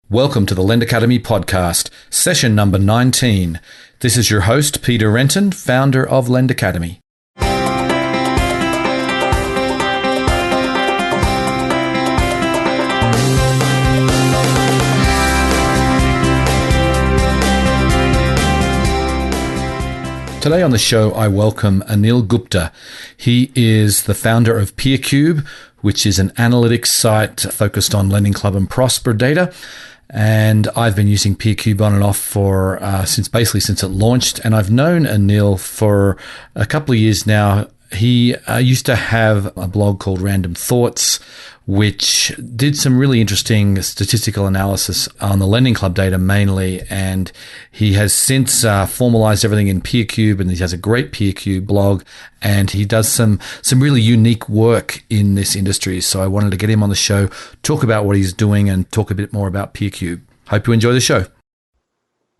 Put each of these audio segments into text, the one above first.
Welcome to the Lend Academy podcast, session number 19. This is your host, Peter Renton, founder of Lend Academy. Today on the show, I welcome Anil Gupta. He is the founder of PeerCube, which is an analytics site focused on Lending Club and Prosper data. And I've been using PeerCube on and off for since it launched. And I've known Anil for a couple of years now. He used to have a blog called Random Thoughts, which did some really interesting statistical analysis on the Lending Club data mainly. And he has since formalized everything in PeerCube, and he has a great PeerCube blog, and he does some really unique work in this industry. So I wanted to get him on the show, talk about what he's doing, and talk a bit more about PeerCube. Hope you enjoy the show.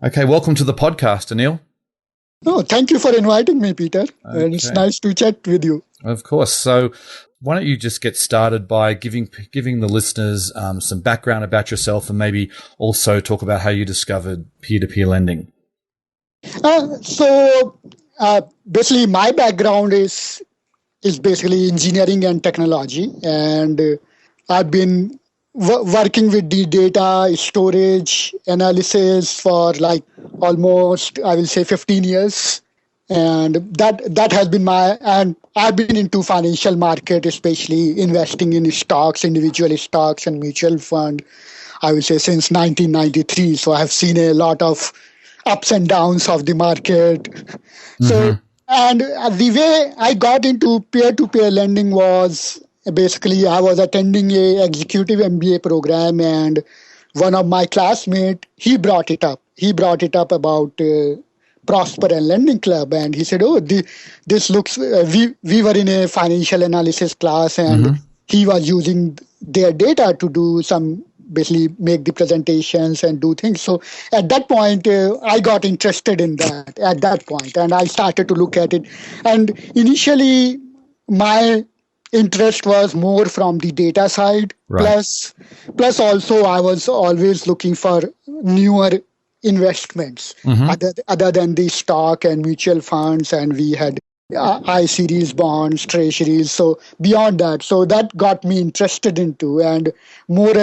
Okay, welcome to the podcast, Anil. Oh, thank you for inviting me, Peter. Okay. And it's nice to chat with you. Of course. So why don't you just get started by giving the listeners some background about yourself, and maybe also talk about how you discovered peer-to-peer lending. Basically, my background is basically engineering and technology. And I've been working with the data storage analysis for like almost, I will say, 15 years. And that has been and I've been into financial market, especially investing in stocks, individual stocks and mutual fund, I would say since 1993. So I have seen a lot of ups and downs of the market. Mm-hmm. So, and the way I got into peer-to-peer lending was basically I was attending a executive MBA program, and one of my classmates, he brought it up. He brought it up about Prosper and Lending Club, and he said, "Oh, this looks." We were in a financial analysis class, and he was using their data to do some, basically make the presentations and do things. So at that point, I got interested in that. At that point, and I started to look at it. And initially, my interest was more from the data side. Right. Plus, also I was always looking for newer investments other than the stock and mutual funds, and we had I-series bonds, treasuries. So beyond that, so that got me interested into, and more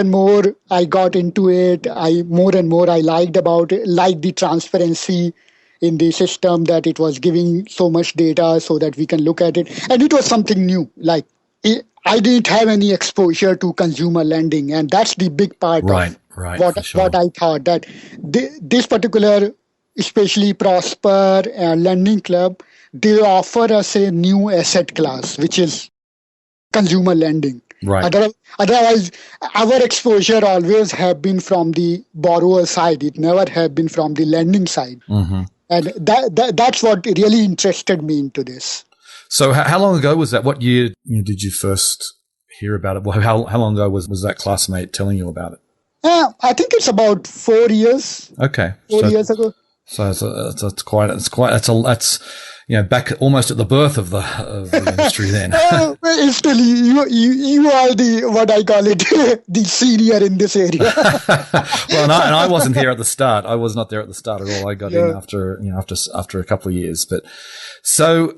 I got into it. More and more I liked the transparency in the system, that it was giving so much data so that we can look at it, and it was something new. Like I didn't have any exposure to consumer lending, and that's the big part of what I thought, that this particular, especially Prosper and Lending Club, they offer us a new asset class, which is consumer lending. Right. Otherwise, our exposure always have been from the borrower side. It never have been from the lending side. Mm-hmm. And that's what really interested me into this. So how long ago was that? What year did you first hear about it? Well, how long ago was that classmate telling you about it? I think it's about 4 years. Okay. 4 years ago. So that's back almost at the birth of the industry then. Still, you are what I call it, the senior in this area. Well, and I wasn't here at the start. I was not there at the start at all. I got in after a couple of years. But so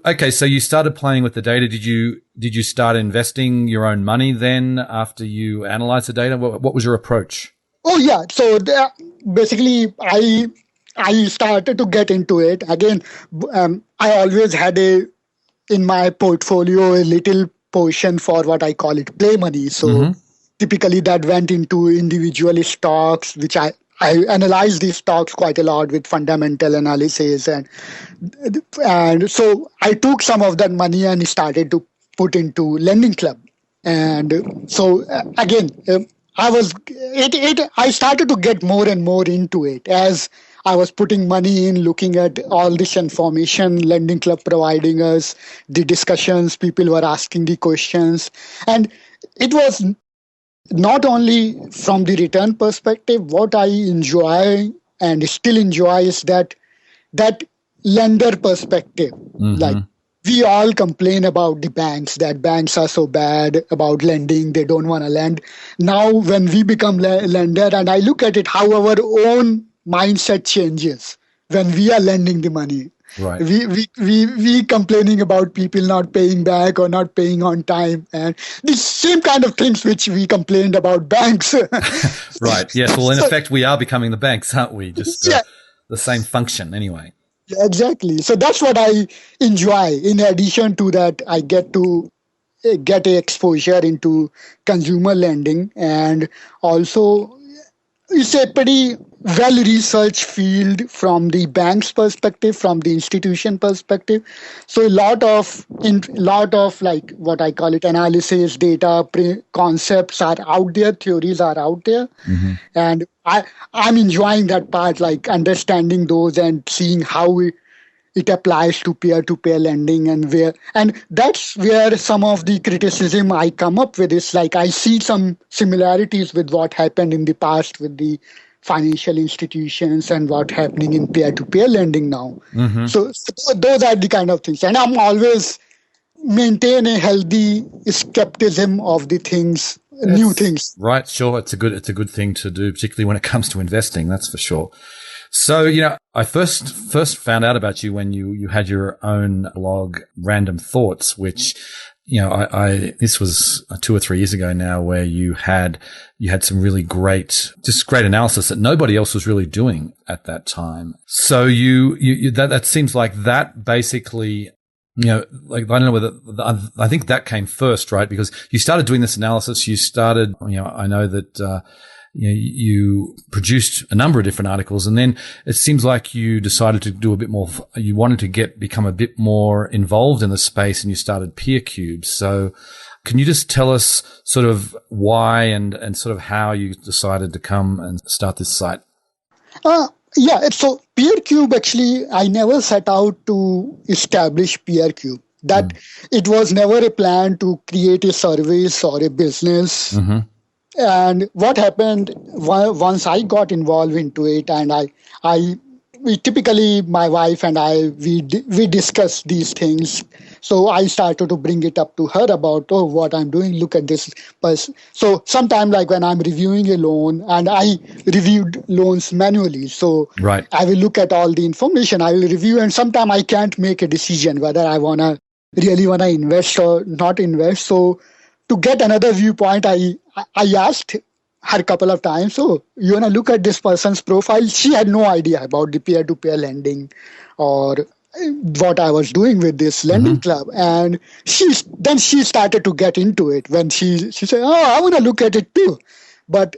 you started playing with the data. Did you start investing your own money then after you analyzed the data? What was your approach? Oh yeah. So basically, I started to get into it. Again, I always had in my portfolio a little portion for what I call it play money. So typically that went into individual stocks, which I analyzed these stocks quite a lot with fundamental analysis. And so I took some of that money and started to put into Lending Club. And so again, I started to get more and more into it as I was putting money in, looking at all this information Lending Club providing us, the discussions, people were asking the questions. And it was not only from the return perspective, what I enjoy and still enjoy is that lender perspective. Like we all complain about the banks, that banks are so bad about lending, they don't want to lend. Now when we become lender, and I look at it, how our own mindset changes when we are lending the money. Right. We complaining about people not paying back or not paying on time, and the same kind of things which we complained about banks. Right. Yes. Well, in effect, we are becoming the banks, aren't we? Just Yeah. the same function anyway. Exactly. So that's what I enjoy. In addition to that, I get to get a exposure into consumer lending, and also it's a pretty well-researched field from the bank's perspective, from the institution perspective. So a lot of like what I call it analysis, data, concepts are out there, theories are out there, and I'm enjoying that part, like understanding those and seeing how it applies to peer-to-peer lending, and that's where some of the criticism I come up with is like I see some similarities with what happened in the past with the financial institutions and what's happening in peer-to-peer lending now. So those are the kind of things, and I'm always maintain a healthy skepticism of the things, new things. Right. Sure. It's a good thing to do, particularly when it comes to investing. That's for sure. So, I first found out about you when you had your own blog, Random Thoughts, which, this was 2 or 3 years ago now, where you had some really great analysis that nobody else was really doing at that time. So that seems like that basically, like, I don't know whether, I think that came first, right? Because you started doing this analysis, I know that, you produced a number of different articles, and then it seems like you decided to do a bit more. You wanted to become a bit more involved in the space, and you started PeerCube. So, can you just tell us sort of why and sort of how you decided to come and start this site? Yeah. So PeerCube, actually, I never set out to establish PeerCube. That it was never a plan to create a service or a business. And what happened once I got involved into it, and we typically, my wife and I, we discuss these things. So I started to bring it up to her about, what I'm doing, look at this. So sometime like when I'm reviewing a loan, and I reviewed loans manually. So right. I will look at all the information, I will review, and sometime I can't make a decision whether I really want to invest or not invest. So to get another viewpoint, I asked her a couple of times, so you want to look at this person's profile? She had no idea about the peer-to-peer lending or what I was doing with this lending club. And she started to get into it when she said, I want to look at it too.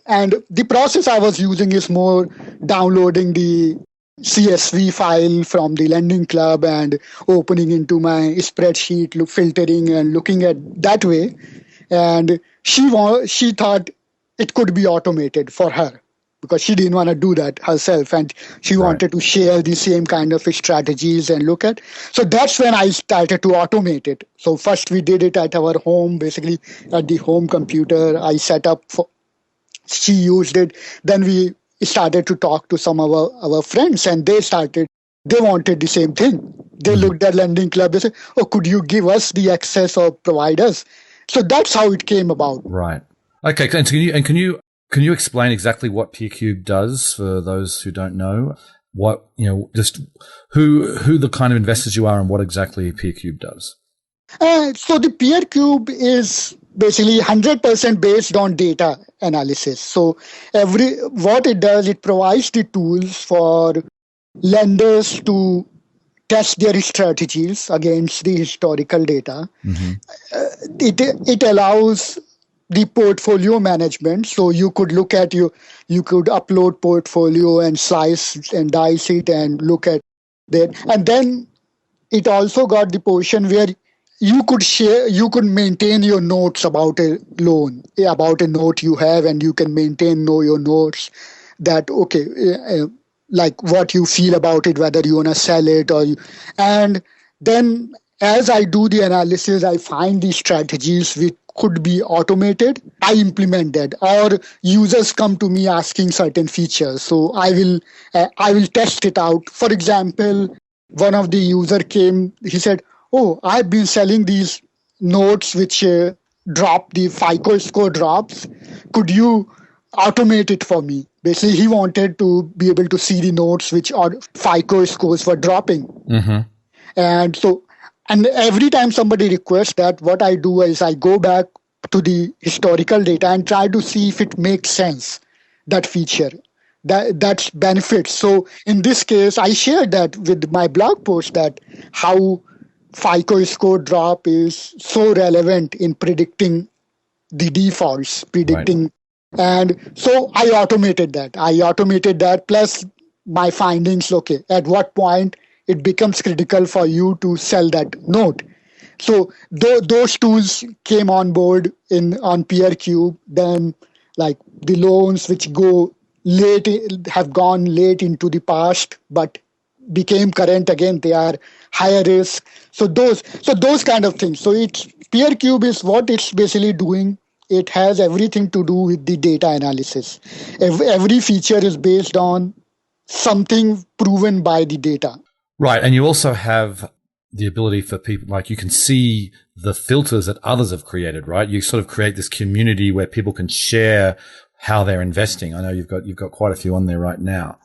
And the process I was using is more downloading the CSV file from the lending club and opening into my spreadsheet, filtering and looking at that way. And she thought it could be automated for her because she didn't want to do that herself, and she wanted to share the same kind of strategies and look at. So that's when I started to automate it. So first we did it at our home, basically at the home computer. I set up she used it. Then we started to talk to some of our friends, and they wanted the same thing. They looked at lending club. They said, could you give us the access or provide us? So that's how it came about. Right. Okay. And can you explain exactly what PeerCube does for those who don't know? What, just who the kind of investors you are and what exactly PeerCube does? So the PeerCube is basically 100% based on data analysis. So what it does, it provides the tools for lenders to test their strategies against the historical data. It allows the portfolio management. So you could look at you could upload portfolio and slice and dice it and look at that. And then it also got the portion where you could maintain your notes about a loan, about a note you have, and you can know your notes that, like what you feel about it, whether you want to sell it and then as I do the analysis, I find the strategies which could be automated. I implement that, or users come to me asking certain features. So I will test it out. For example, one of the user came, he said, oh, I've been selling these notes which drop, the FICO score drops. Could you automate it for me? Basically, he wanted to be able to see the notes which are FICO scores were dropping. Mm-hmm. And so, and every time somebody requests that, what I do is I go back to the historical data and try to see if it makes sense, that feature, that's benefits. So in this case, I shared that with my blog post, that how FICO score drop is so relevant in predicting the defaults, predicting. Right. And so I automated that. Plus my findings, okay, at what point it becomes critical for you to sell that note. So those tools came on board on PeerCube. Then, like the loans which go late, have gone late into the past, but became current again, they are higher risk. So those kind of things. So it's PeerCube is what it's basically doing. It has everything to do with the data analysis. Every feature is based on something proven by the data. Right. And you also have the ability for people, like you can see the filters that others have created, right? You sort of create this community where people can share how they're investing. I know you've got quite a few on there right now.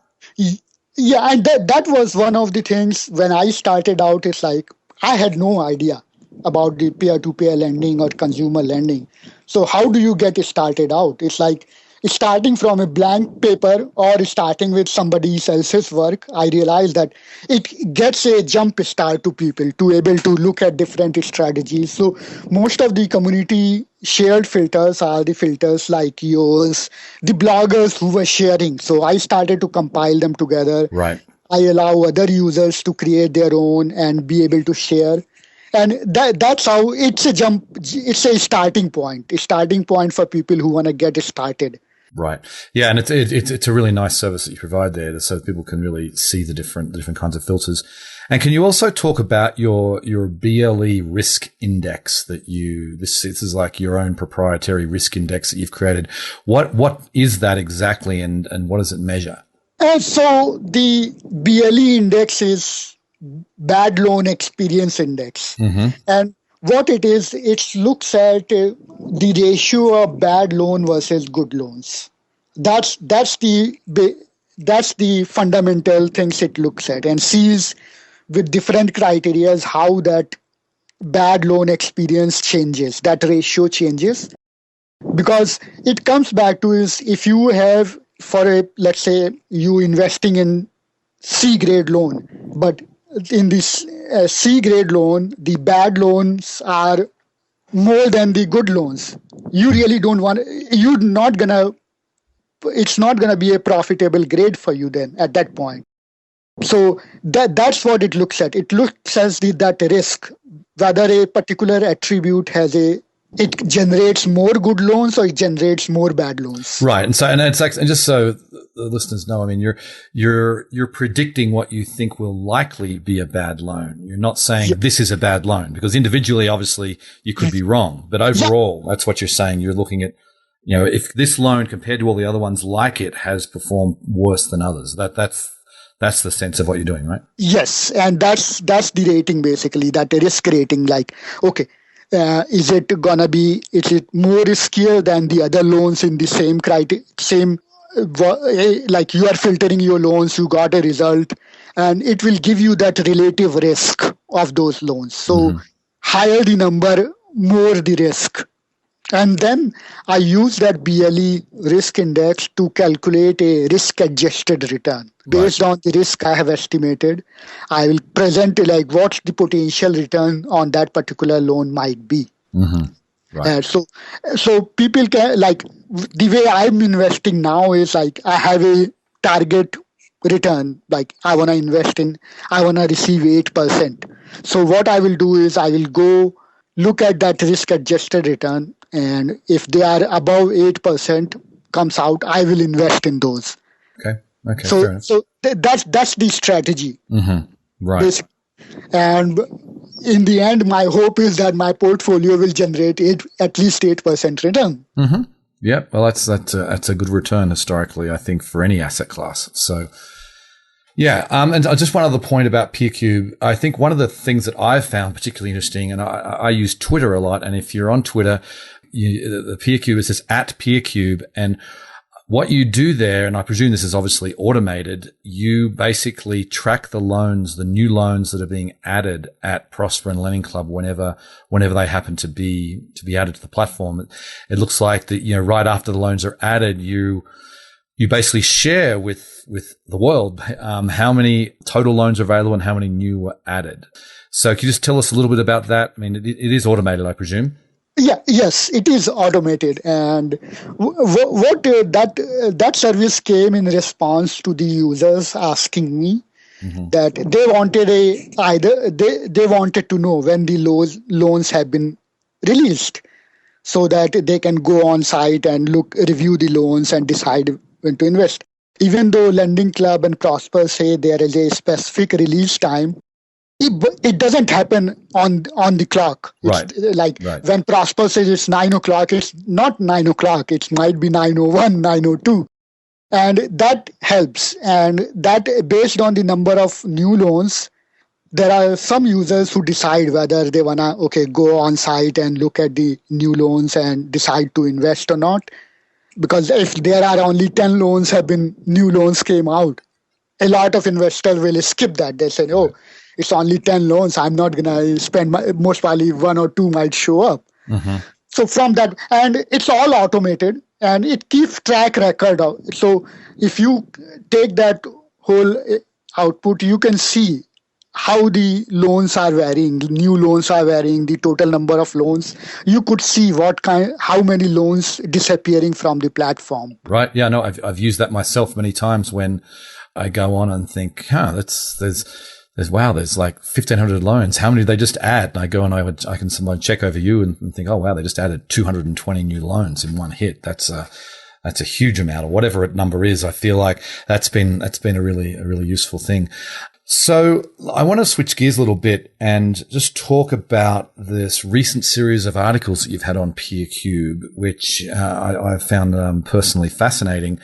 Yeah, and that was one of the things when I started out. It's like I had no idea about the peer-to-peer lending or consumer lending. So how do you get started out? It's like starting from a blank paper or starting with somebody else's work. I realized that it gets a jump start to people to able to look at different strategies. So most of the community shared filters are the filters like yours, the bloggers who were sharing. So I started to compile them together. Right. I allow other users to create their own and be able to share. And that's how it's a starting point for people who want to get started. Right. Yeah. And it's a really nice service that you provide there so that people can really see the different kinds of filters. And can you also talk about your BLE risk index that this is like your own proprietary risk index that you've created. What is that exactly and what does it measure? And so the BLE index is bad loan experience index. Mm-hmm. And what it is, it looks at the ratio of bad loan versus good loans. That's the fundamental things it looks at and sees with different criteria how that bad loan experience changes, that ratio changes. Because it comes back to is if you have, let's say you investing in C grade loan, but in this C grade loan, the bad loans are more than the good loans. You really don't want, it's not gonna be a profitable grade for you then at that point. So that's what it looks at. It looks as that risk, whether a particular attribute it generates more good loans or it generates more bad loans. Right. And so, and it's like, and just so the listeners know, I mean, you're predicting what you think will likely be a bad loan. You're not saying this is a bad loan because individually, obviously you could be wrong, but overall, that's what you're saying. You're looking at, if this loan compared to all the other ones like it has performed worse than others, that's the sense of what you're doing, right? Yes. And that's the rating basically, that risk rating, like, okay, is it more riskier than the other loans in the same like you are filtering your loans, you got a result, and it will give you that relative risk of those loans. So higher the number, more the risk. And then I use that BLE risk index to calculate a risk-adjusted return. Based on the risk I have estimated, I will present like what the potential return on that particular loan might be. Mm-hmm. Right. So people can, like, the way I'm investing now is like I have a target return. Like I want to receive 8%. So what I will do is I will go look at that risk-adjusted return. And if they are above 8% comes out, I will invest in those. Okay. So that's the strategy. Mm-hmm. Right. Basically. And in the end, my hope is that my portfolio will generate at least 8% return. Mm-hmm. Yeah. Well, that's a good return historically, I think, for any asset class. So Yeah, and just one other point about PeerCube. I think one of the things that I've found particularly interesting, and I use Twitter a lot, and if you're on Twitter, the PeerCube, it says at PeerCube, and what you do there, and I presume this is obviously automated, you basically track the loans, the new loans that are being added at Prosper and Lending Club whenever they happen to be added to the platform. It looks like that, right after the loans are added, you basically share with the world how many total loans are available and how many new were added. So can you just tell us a little bit about that? I mean, it is automated, I presume. Yeah, yes, it is automated, and that service came in response to the users asking me that they wanted to know when the loans have been released, so that they can go on site and review the loans and decide when to invest. Even though Lending Club and Prosper say there is a specific release time, it doesn't happen on the clock. It's when Prosper says it's 9 o'clock, it's not 9 o'clock. It might be 9:01, 9:02. And that helps. And that based on the number of new loans, there are some users who decide whether they want to, go on site and look at the new loans and decide to invest or not. Because if there are only 10 new loans came out, a lot of investors will skip that. They say, it's only 10 loans. I'm not going to spend most probably one or two might show up. So from that, and it's all automated and it keeps track record of. So if you take that whole output, you can see how the loans are varying, new loans are varying, the total number of loans. You could see how many loans disappearing from the platform. Right. Yeah, no, I've used that myself many times when I go on and think, there's like 1,500 loans. How many did they just add? And I go and I can sometimes check over you and think, oh wow, they just added 220 new loans in one hit. That's a huge amount, or whatever number is. I feel like that's been a really useful thing. So I want to switch gears a little bit and just talk about this recent series of articles that you've had on PeerCube, which I found personally fascinating.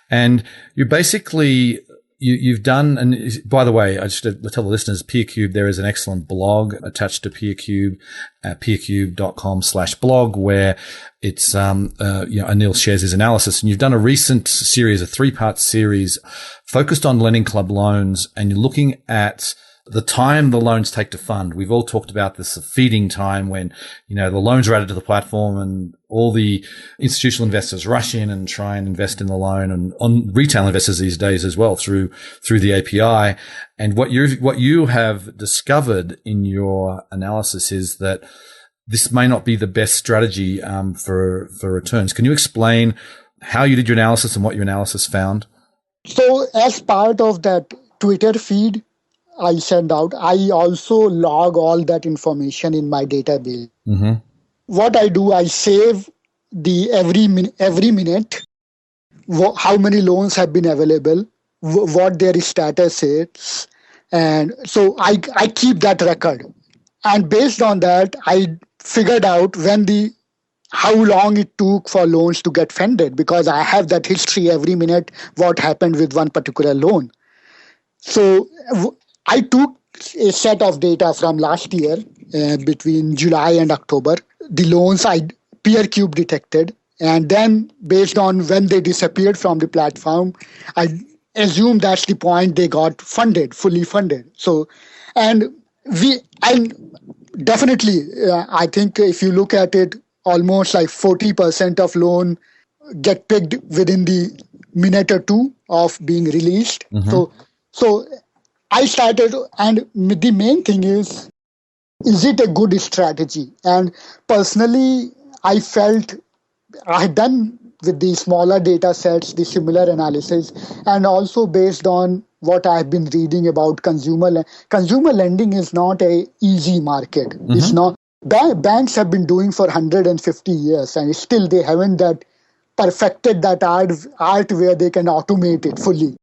And you basically you've done, and by the way, I just to tell the listeners, PeerCube, there is an excellent blog attached to PeerCube at peercube.com/blog where it's, Anil shares his analysis, and you've done a recent series, a 3-part series focused on Lending Club loans, and you're looking at the time the loans take to fund. We've all talked about this feeding time when, the loans are added to the platform and all the institutional investors rush in and try and invest in the loan, and on retail investors these days as well through the API. And what you have discovered in your analysis is that this may not be the best strategy for returns. Can you explain how you did your analysis and what your analysis found? So as part of that Twitter feed I send out, I also log all that information in my database. What I do, I save every minute, how many loans have been available, what their status is. And so I keep that record. And based on that, I figured out how long it took for loans to get funded, because I have that history every minute, what happened with one particular loan. So I took a set of data from last year between July and October, the loans PeerCube detected, and then based on when they disappeared from the platform, I assume that's the point they got fully funded. So, and definitely, I think if you look at it, almost like 40% of loan get picked within the minute or two of being released. So I started, and the main thing is it a good strategy? And personally, I felt I had done with the smaller data sets, the similar analysis, and also based on what I've been reading about consumer lending is not a easy market. It's not. Banks have been doing for 150 years, and still they haven't perfected that art where they can automate it fully.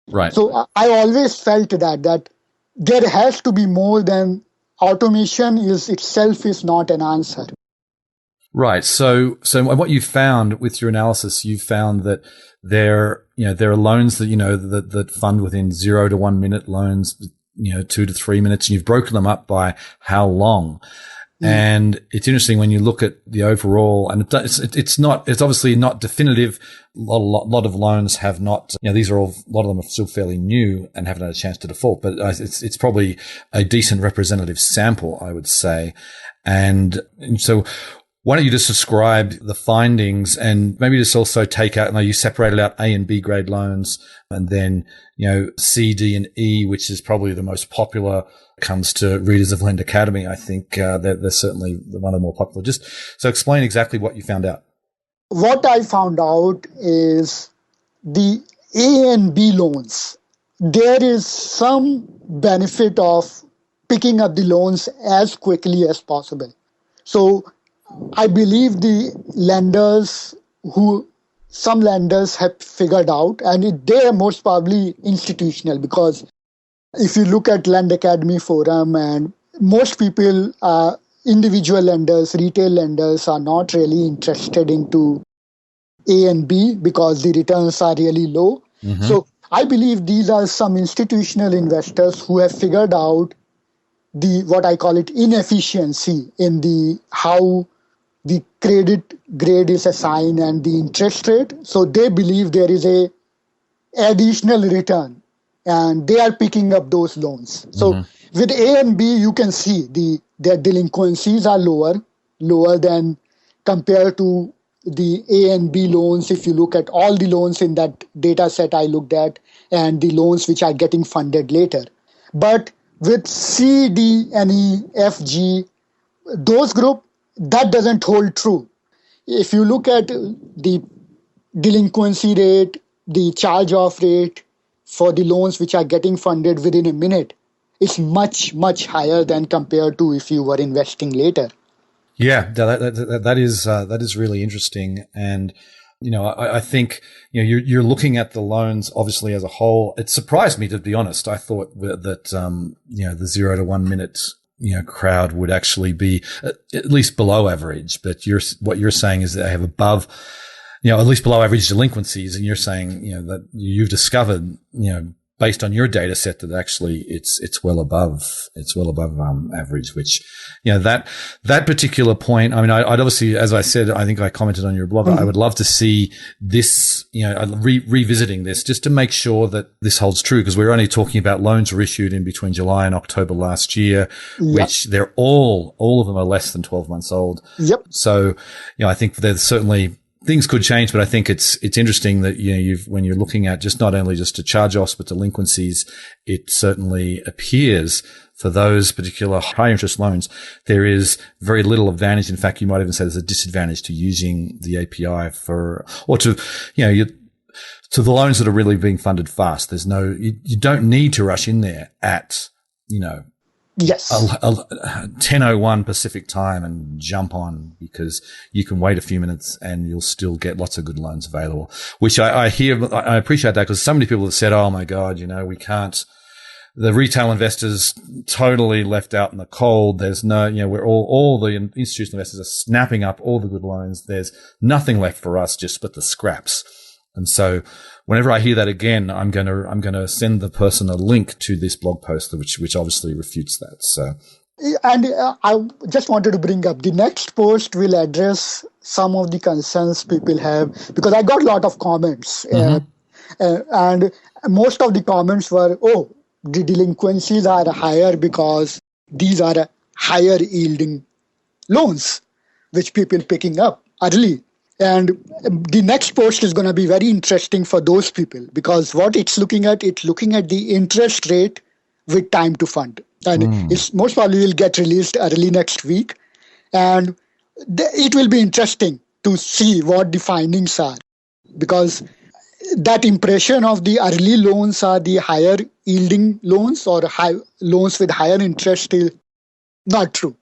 Right. So I always felt that there has to be more than automation itself is not an answer. Right. So what you found with your analysis, you found that there are loans that, that fund within 0 to 1 minute loans, 2 to 3 minutes, and you've broken them up by how long. And it's interesting when you look at the overall, and it's obviously not definitive. A lot of loans have not, these are a lot of them are still fairly new and haven't had a chance to default, but it's probably a decent representative sample, I would say. And so why don't you just describe the findings and maybe just also take out, you separated out A and B grade loans and then, C, D and E, which is probably the most popular comes to readers of Lend Academy. I think they're certainly one of the more popular. Just so explain exactly what you found out. What I found out is the A and B loans, there is some benefit of picking up the loans as quickly as possible. So I believe some lenders have figured out, and they are most probably institutional, because if you look at Lend Academy forum, and most people, individual lenders, retail lenders are not really interested into A and B because the returns are really low. Mm-hmm. So I believe these are some institutional investors who have figured out what I call it inefficiency in how the credit grade is assigned and the interest rate. So they believe there is a additional return and they are picking up those loans. So with A and B, you can see their delinquencies are lower than compared to the A and B loans. If you look at all the loans in that data set I looked at and the loans which are getting funded later. But with C, D, and E, F, G, those group, that doesn't hold true. If you look at the delinquency rate, the charge-off rate for the loans which are getting funded within a minute, it's much, much higher than compared to if you were investing later. Yeah, that is really interesting. And, I think, you're looking at the loans obviously as a whole. It surprised me, to be honest. I thought that, the 0 to 1 minute, crowd would actually be at least below average. But what you're saying is that they have above, at least below average delinquencies. And you're saying, that you've discovered, based on your data set that actually it's well above average, which, that particular point, I mean, I'd obviously, as I said, I think I commented on your blog, I would love to see this, revisiting this just to make sure that this holds true, because we're only talking about loans were issued in between July and October last year, which they're all of them are less than 12 months old. Yep. So, I think there's certainly things could change, but I think it's interesting that, when you're looking at not only the charge-offs, but delinquencies, it certainly appears for those particular high interest loans, there is very little advantage. In fact, you might even say there's a disadvantage to using the API to the loans that are really being funded fast. You don't need to rush in there at, yes, 10:01 Pacific time and jump on, because you can wait a few minutes and you'll still get lots of good loans available, which I hear. I appreciate that, because so many people have said, oh my God, we can't, the retail investors totally left out in the cold. There's no, we're all the institutional investors are snapping up all the good loans. There's nothing left for us just but the scraps. And so whenever I hear that again, I'm going to send the person a link to this blog post, which obviously refutes that. So, and I just wanted to bring up the next post will address some of the concerns people have, because I got a lot of comments, and most of the comments were, the delinquencies are higher because these are higher yielding loans, which people picking up early. And the next post is going to be very interesting for those people, because what it's looking at the interest rate with time to fund. And it's most probably will get released early next week. And it will be interesting to see what the findings are, because that impression of the early loans are the higher yielding loans or loans with higher interest is not true.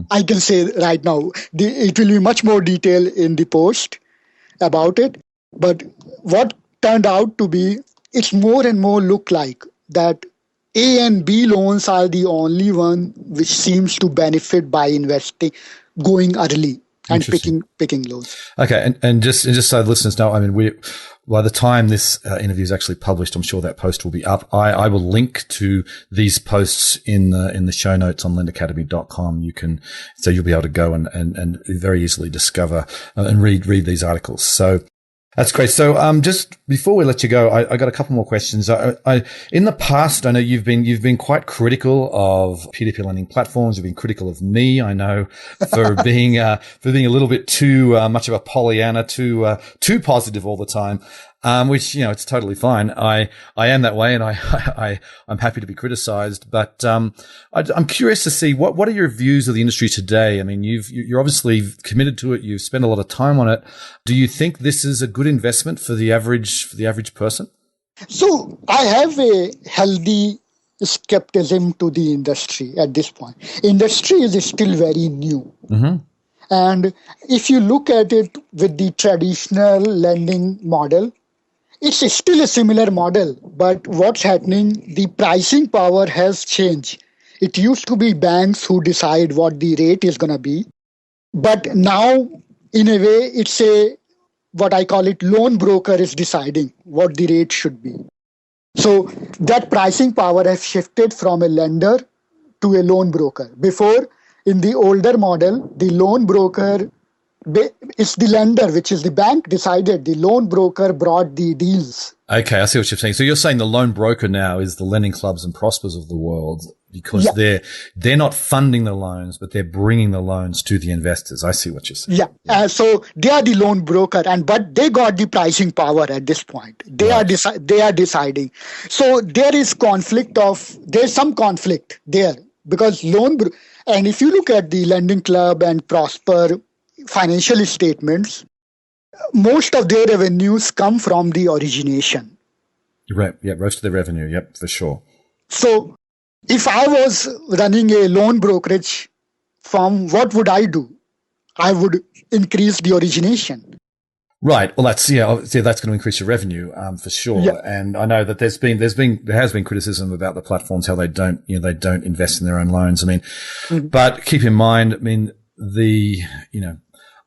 I can say right now, it will be much more detail in the post about it. But what turned out to be, it's more and more look like that A and B loans are the only one which seems to benefit by investing, going early. and picking loans. Okay. And just so the listeners know, I mean, by the time this interview is actually published, I'm sure that post will be up. I will link to these posts in the show notes on lendacademy.com. So you'll be able to go and very easily discover and read these articles. So that's great. So, just before we let you go, I got a couple more questions. In the past, I know you've been quite critical of P2P lending platforms. You've been critical of me, I know, for being a little bit too much of a Pollyanna, too positive all the time. Which, it's totally fine. I am that way, and I'm happy to be criticized. But I'm curious to see what are your views of the industry today? I mean, you're obviously committed to it. You've spent a lot of time on it. Do you think this is a good investment for the average person? So I have a healthy skepticism to the industry at this point. Industry is still very new. Mm-hmm. And if you look at it with the traditional lending model, it's still a similar model, but what's happening, the pricing power has changed. It used to be banks who decide what the rate is going to be, but now, in a way, it's what I call it, loan broker is deciding what the rate should be. So that pricing power has shifted from a lender to a loan broker. Before, in the older model, the loan broker, it's the lender, which is the bank, decided. The loan broker brought the deals. Okay, I see what you're saying. So you're saying the loan broker now is the lending clubs and prospers of the world because they're not funding the loans, but they're bringing the loans to the investors. I see what you're saying. Yeah. So they are the loan broker, but they got the pricing power at this point. They are deciding. So there's some conflict there because and if you look at the lending club and prosper financial statements, most of their revenues come from the origination. Right. Yeah, most of their revenue. Yep, for sure. So if I was running a loan brokerage firm, what would I do? I would increase the origination. Right. Well, that's going to increase your revenue, for sure. Yeah. And I know that there has been criticism about the platforms, how they don't invest in their own loans. I mean, but keep in mind, I mean,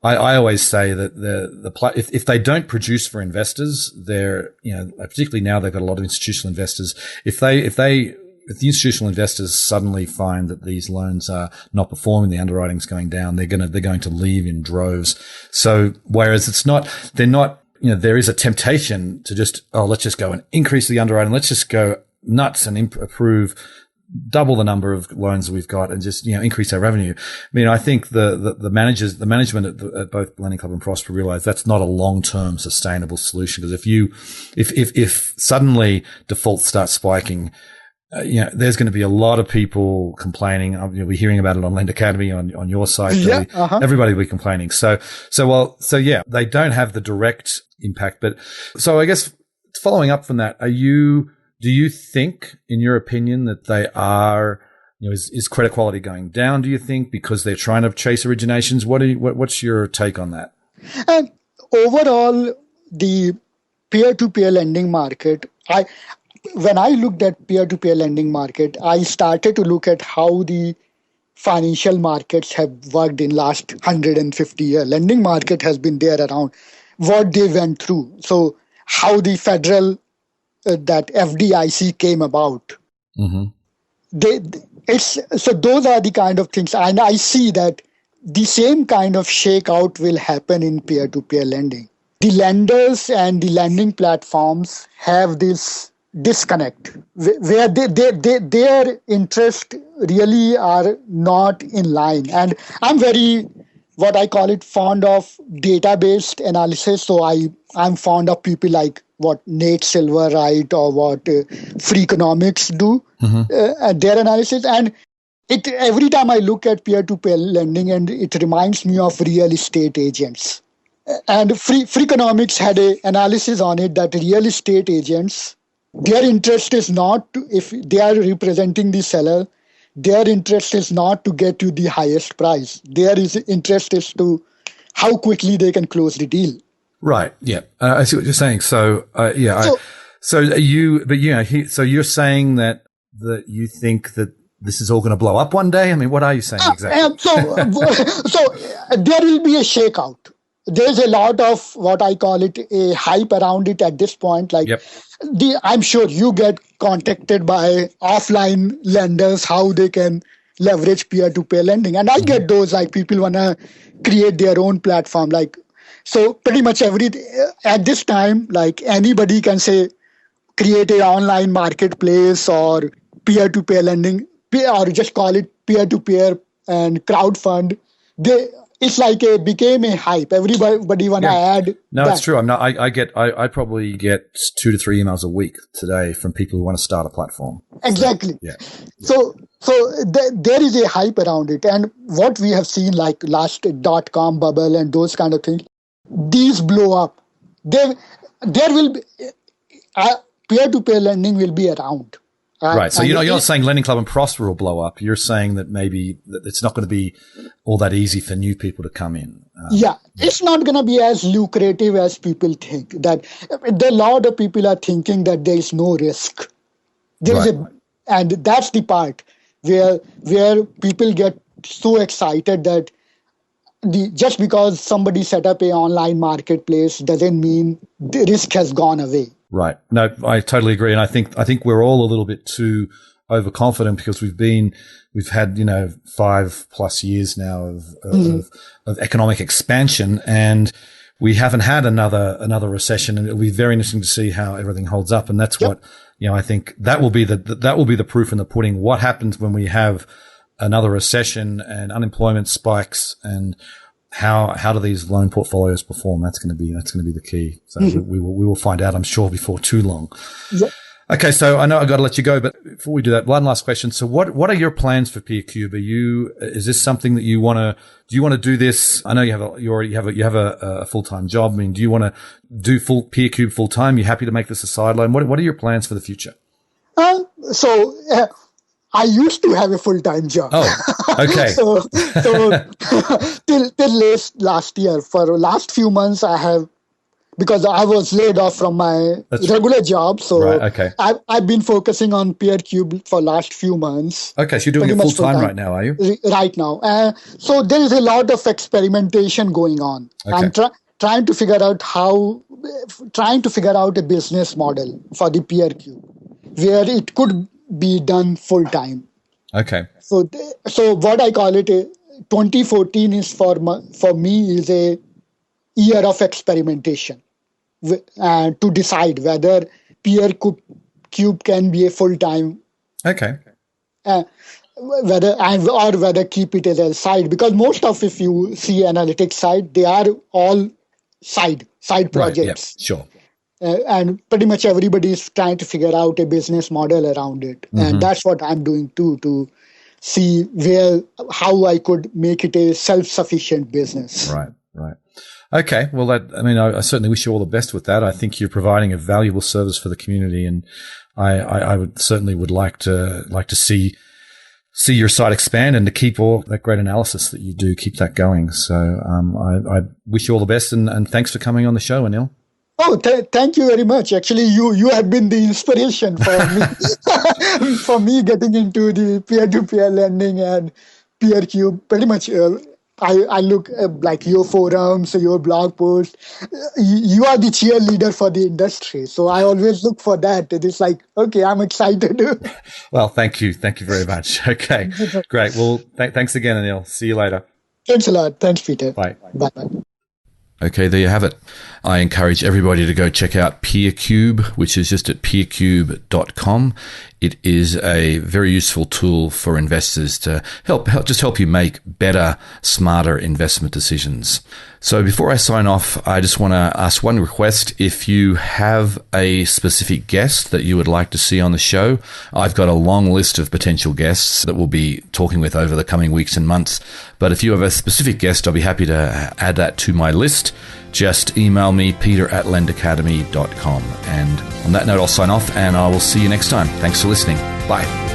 I always say that if they don't produce for investors, they're, particularly now they've got a lot of institutional investors. If the institutional investors suddenly find that these loans are not performing, the underwriting's going down, they're going to leave in droves. So whereas there is a temptation to just, let's just go and increase the underwriting. Let's just go nuts and approve double the number of loans we've got and just, increase our revenue. I mean, I think the management at both Lending Club and Prosper realize that's not a long-term sustainable solution. Because if suddenly defaults start spiking, there's going to be a lot of people complaining. You'll be hearing about it on Lend Academy on your site. Everybody will be complaining. So they don't have the direct impact. But so I guess following up from that, do you think, in your opinion, that they are, is credit quality going down, do you think, because they're trying to chase originations? What's your take on that? And overall, the peer-to-peer lending market, when I looked at peer-to-peer lending market, I started to look at how the financial markets have worked in last 150 years. Lending market has been there around what they went through. So how the federal that FDIC came about. Mm-hmm. So those are the kind of things. And I see that the same kind of shakeout will happen in peer-to-peer lending. The lenders and the lending platforms have this disconnect where their interest really are not in line. And I'm very, what I call it, fond of data-based analysis. So I'm fond of people like what Nate Silver, right, or what Freakonomics do, their analysis. And every time I look at peer-to-peer lending, and it reminds me of real estate agents. And Freakonomics had an analysis on it that real estate agents, their interest is not if they are representing the seller, their interest is not to get you the highest price. Their interest is to how quickly they can close the deal. Right. Yeah. I see what you're saying. So you're saying that you think that this is all going to blow up one day? I mean, what are you saying exactly? So there will be a shakeout. There's a lot of what I call it a hype around it at this point. Like I'm sure you get contacted by offline lenders, how they can leverage peer-to-peer lending. And I get those, like people want to create their own platform. Like, so pretty much at this time, like anybody can say, create an online marketplace or peer-to-peer lending, or just call it peer-to-peer and crowdfund. It's like became a hype. Everybody want to add. No, it's true. I probably get 2 to 3 emails a week today from people who want to start a platform. Exactly. So, there is a hype around it. And what we have seen, like last .com bubble and those kind of things, these blow up. There will be, peer-to-peer lending will be around. Right. So you're not saying Lending Club and Prosper will blow up. You're saying that maybe that it's not going to be all that easy for new people to come in. It's not going to be as lucrative as people think. That a lot of people are thinking that there is no risk. And that's the part where people get so excited that just because somebody set up an online marketplace doesn't mean the risk has gone away. Right. No, I totally agree. And I think we're all a little bit too overconfident because we've had, 5+ years now of economic expansion, and we haven't had another recession, and it'll be very interesting to see how everything holds up. And that's what, I think that will be the proof in the pudding. What happens when we have another recession and unemployment spikes, and how do these loan portfolios perform? That's going to be the key. So we will find out, I'm sure, before too long. Yep. Okay, so I know I got to let you go, but before we do that, one last question. So what are your plans for PeerCube? Is this something that do you want to do this? I know you have a full-time job. I mean, do you want to do PeerCube full time? You happy to make this a sideline? What are your plans for the future? I used to have a full-time job. Oh, okay. so till last year, for the last few months, because I was laid off from my regular job. So I've been focusing on PeerCube for last few months. Okay, so you're doing it full-time right now, are you? Right now. So there is a lot of experimentation going on. Okay. I'm trying to figure out a business model for the PeerCube where it could be done full time. Okay. So what I call it, 2014 is for me is a year of experimentation to decide whether PeerCube can be a full time. Okay. Whether keep it as a side, because most of, if you see analytics side, they are all side projects. Yeah, sure. And pretty much everybody is trying to figure out a business model around it. And that's what I'm doing too, to see how I could make it a self-sufficient business. Right. Okay. Well, I certainly wish you all the best with that. I think you're providing a valuable service for the community, and I would like to see your site expand and to keep all that great analysis that you do, keep that going. So, I wish you all the best, and thanks for coming on the show, Anil. Oh, thank you very much. Actually, you have been the inspiration for me, for me getting into the peer-to-peer lending and PeerCube. Pretty much, I look like your forums, your blog posts. You are the cheerleader for the industry. So I always look for that. It is like, okay, I'm excited. Well, thank you. Thank you very much. Okay, great. Well, thanks again, Anil. See you later. Thanks a lot. Thanks, Peter. Bye. Bye. Okay, there you have it. I encourage everybody to go check out PeerCube, which is just at peercube.com. It is a very useful tool for investors to help you make better, smarter investment decisions. So before I sign off, I just want to ask one request. If you have a specific guest that you would like to see on the show, I've got a long list of potential guests that we'll be talking with over the coming weeks and months. But if you have a specific guest, I'll be happy to add that to my list. Just email me, peter@lendacademy.com. And on that note, I'll sign off, and I will see you next time. Thanks for listening. Bye.